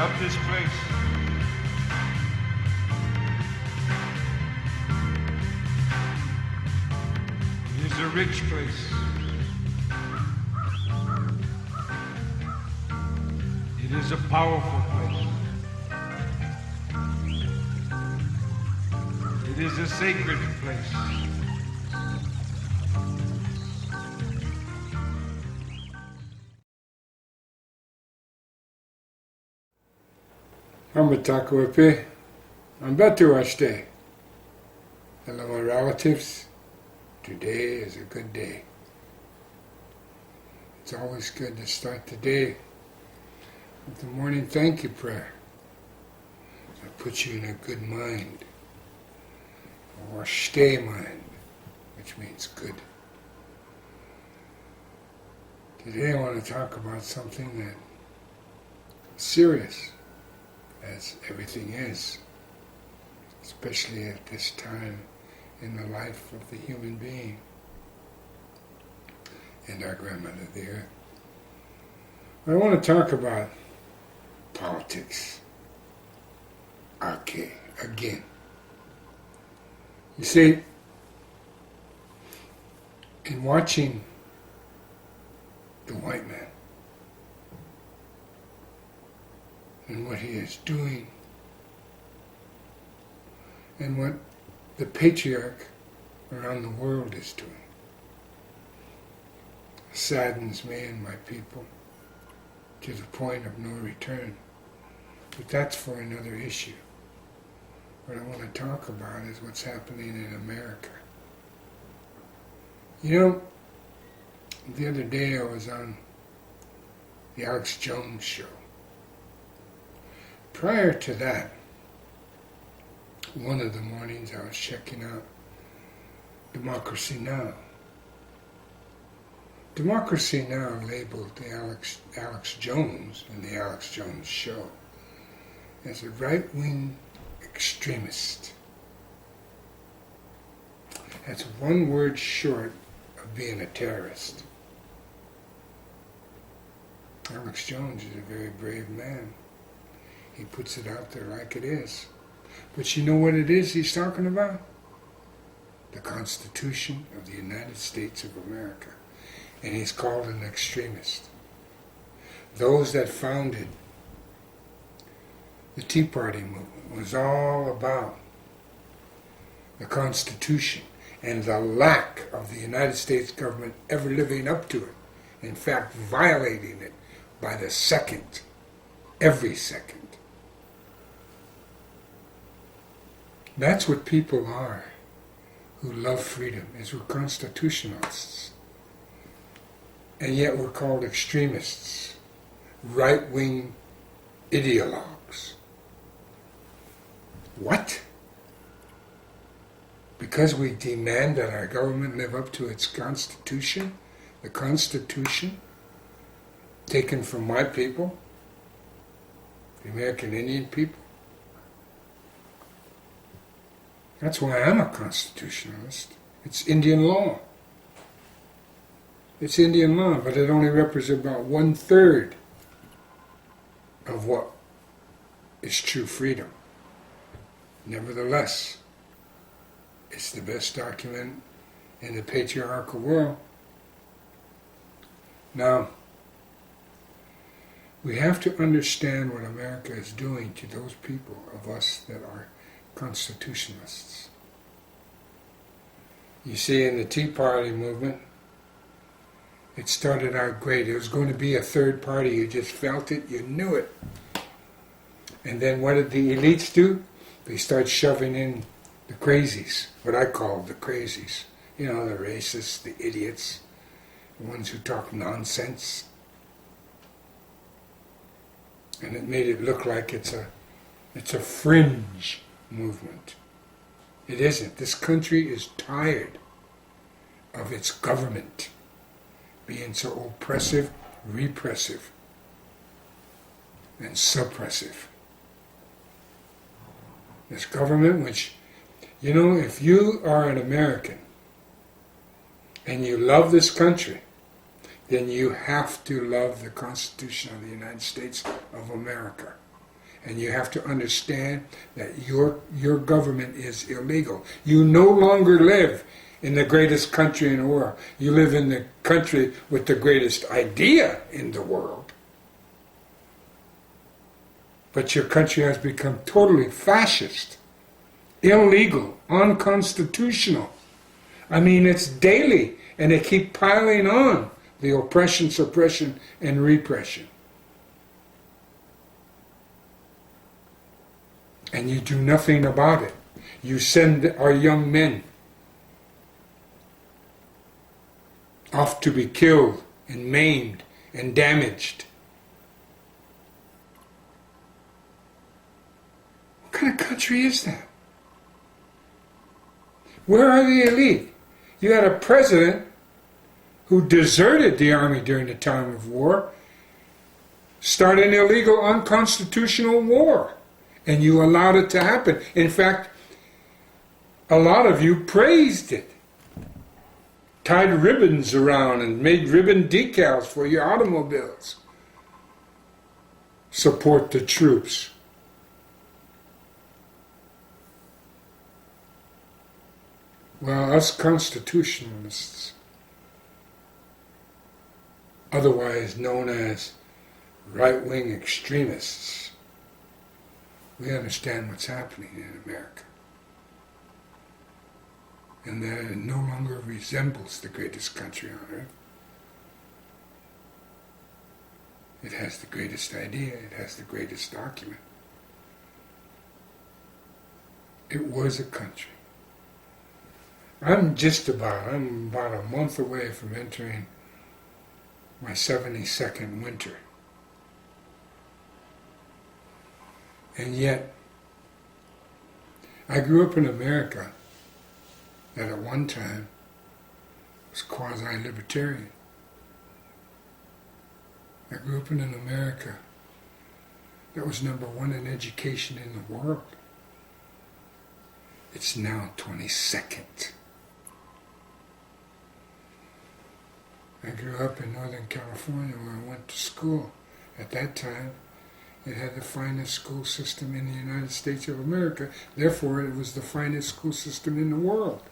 of this place. It is a rich place. It is a powerful place. It is a sacred place. Amatakuepe, Ambatuashte. Hello, my relatives. Today is a good day. It's always good to start the day with the morning thank you prayer. That puts you in a good mind, or stay mind, which means good. Today I want to talk about something that is serious, as everything is, especially at this time in the life of the human being and our grandmother, the earth. I want to talk about politics. Okay, again. You see, in watching the white man and what he is doing and what the patriarch around the world is doing, saddens me and my people to the point of no return. But that's for another issue. What I want to talk about is what's happening in America. You know, the other day I was on the Alex Jones show. Prior to that, one of the mornings I was checking out Democracy Now! Democracy Now! Labeled the Alex Jones and the Alex Jones show as a right-wing extremist. That's one word short of being a terrorist. Alex Jones is a very brave man. He puts it out there like it is. But you know what it is he's talking about? The Constitution of the United States of America. And he's called an extremist. Those that founded the Tea Party movement was all about the Constitution and the lack of the United States government ever living up to it. In fact, violating it by the second, every second. That's what people are who love freedom, is we're constitutionalists. And yet we're called extremists, right-wing ideologues. What? Because we demand that our government live up to its constitution, the Constitution taken from my people, the American Indian people. That's why I'm a constitutionalist. It's Indian law. It's Indian law, but it only represents about 1/3 of what is true freedom. Nevertheless, it's the best document in the patriarchal world. Now, we have to understand what America is doing to those people of us that are constitutionalists. You see, in the Tea Party movement, it started out great. It was going to be a third party. You just felt it. You knew it. And then what did the elites do? They start shoving in the crazies, what I call the crazies. You know, the racists, the idiots, the ones who talk nonsense. And it made it look like it's a fringe movement. It isn't. This country is tired of its government being so oppressive, repressive, and suppressive. This government which, you know, if you are an American and you love this country, then you have to love the Constitution of the United States of America. And you have to understand that your government is illegal. You no longer live in the greatest country in the world. You live in the country with the greatest idea in the world. But your country has become totally fascist, illegal, unconstitutional. I mean, it's daily, and they keep piling on the oppression, suppression, and repression. And you do nothing about it. You send our young men off to be killed and maimed and damaged. What kind of country is that? Where are the elite? You had a president who deserted the army during the time of war, start an illegal, unconstitutional war. And you allowed it to happen. In fact, a lot of you praised it. Tied ribbons around and made ribbon decals for your automobiles. Support the troops. Well, us constitutionalists, otherwise known as right-wing extremists, we understand what's happening in America. And that it no longer resembles the greatest country on earth. It has the greatest idea, it has the greatest document. It was a country. I'm about a month away from entering my 72nd winter. And yet, I grew up in America that at one time was quasi-libertarian. I grew up in an America that was number one in education in the world. It's now 22nd. I grew up in Northern California where I went to school. At that time, it had the finest school system in the United States of America. Therefore, it was the finest school system in the world.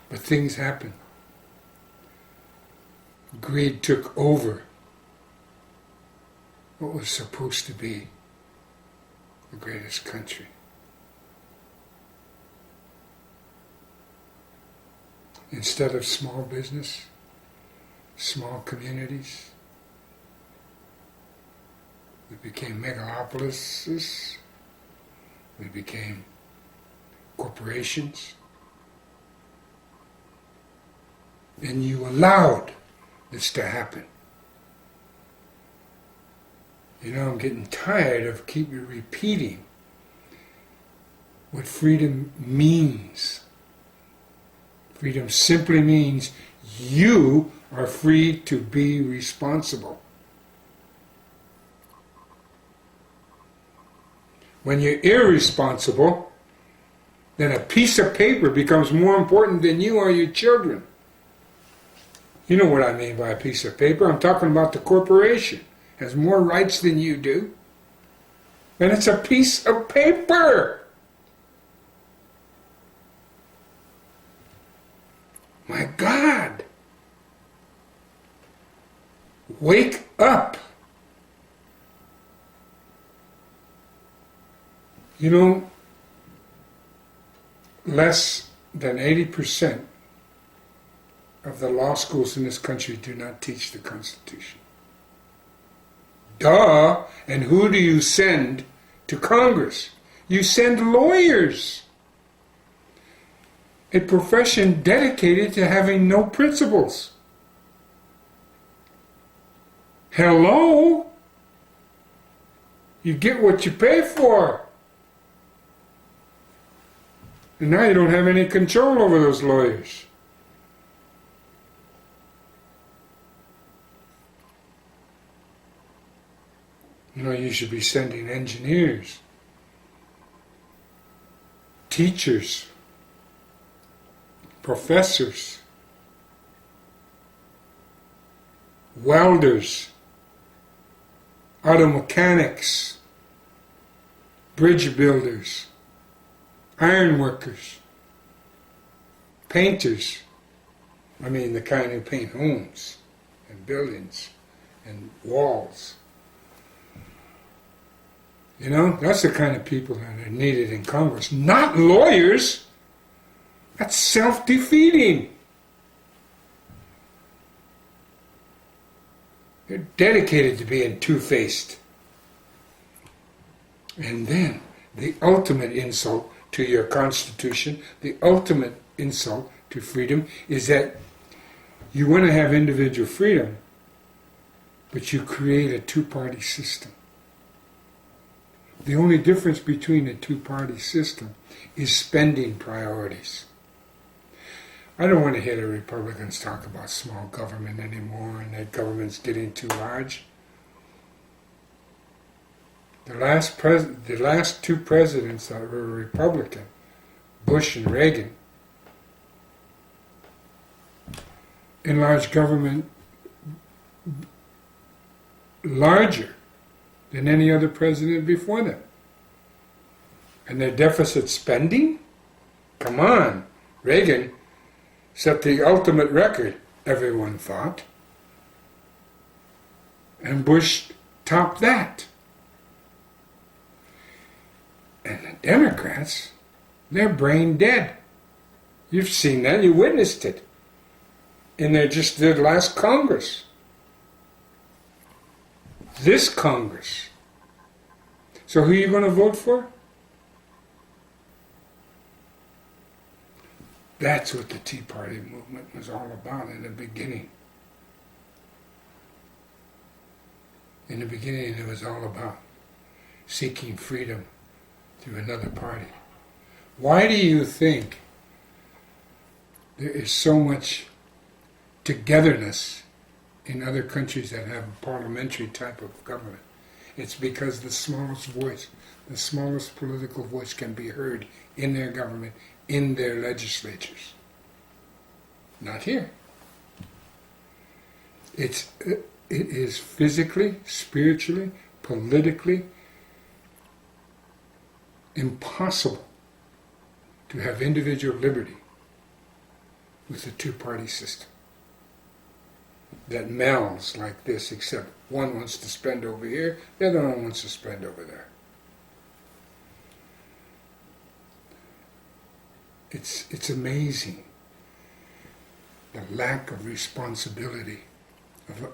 But things happened. Greed took over what was supposed to be the greatest country. Instead of small business, small communities, we became megalopolises, we became corporations, and you allowed this to happen. You know, I'm getting tired of keeping repeating what freedom means. Freedom simply means you are free to be responsible. When you're irresponsible, then a piece of paper becomes more important than you or your children. You know what I mean by a piece of paper. I'm talking about the corporation. It has more rights than you do. And it's a piece of paper. My God. Wake up. You know, less than 80% of the law schools in this country do not teach the Constitution. Duh! And who do you send to Congress? You send lawyers. A profession dedicated to having no principles. Hello? You get what you pay for. And now you don't have any control over those lawyers. You know, you should be sending engineers, teachers, professors, welders, auto mechanics, bridge builders, iron workers, painters. I mean the kind who paint homes and buildings and walls. You know, that's the kind of people that are needed in Congress, not lawyers. That's self-defeating. They're dedicated to being two-faced. And then the ultimate insult to your Constitution, the ultimate insult to freedom is that you want to have individual freedom, but you create a two-party system. The only difference between a two-party system is spending priorities. I don't want to hear the Republicans talk about small government anymore and that government's getting too large. The last two presidents that were Republican, Bush and Reagan, enlarged government larger than any other president before them. And their deficit spending? Come on. Reagan set the ultimate record, everyone thought. And Bush topped that. And the Democrats, they're brain dead. You've seen that, you witnessed it in their last Congress. This Congress. So who are you going to vote for? That's what the Tea Party movement was all about in the beginning. In the beginning, it was all about seeking freedom through another party. Why do you think there is so much togetherness in other countries that have a parliamentary type of government? It's because the smallest voice, the smallest political voice can be heard in their government, in their legislatures. Not here. It is physically, spiritually, politically impossible to have individual liberty with a two-party system that melds like this, except one wants to spend over here, the other one wants to spend over there. It's amazing the lack of responsibility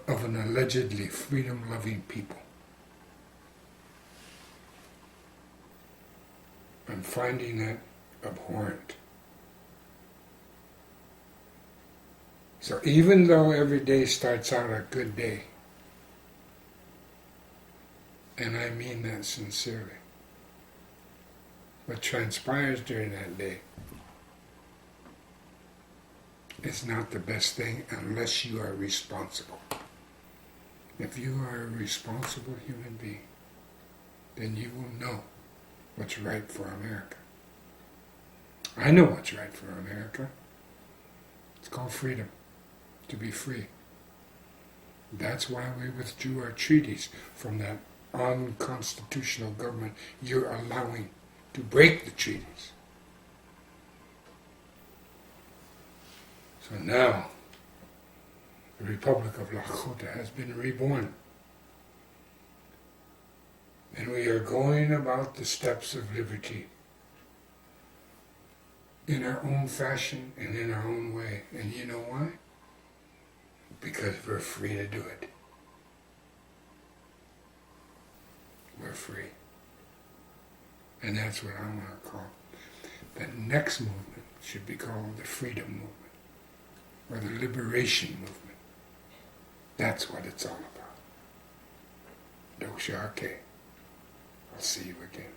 of an allegedly freedom-loving people. I'm finding that abhorrent. So even though every day starts out a good day, and I mean that sincerely, what transpires during that day is not the best thing unless you are responsible. If you are a responsible human being, then you will know what's right for America. I know what's right for America. It's called freedom, to be free. That's why we withdrew our treaties from that unconstitutional government you're allowing to break the treaties. So now, the Republic of Lakota has been reborn. And we are going about the steps of liberty in our own fashion and in our own way. And you know why? Because we're free to do it. We're free. And that's what I want to call. The next movement should be called the freedom movement, or the liberation movement. That's what it's all about. Dosha Ake. I'll see you again.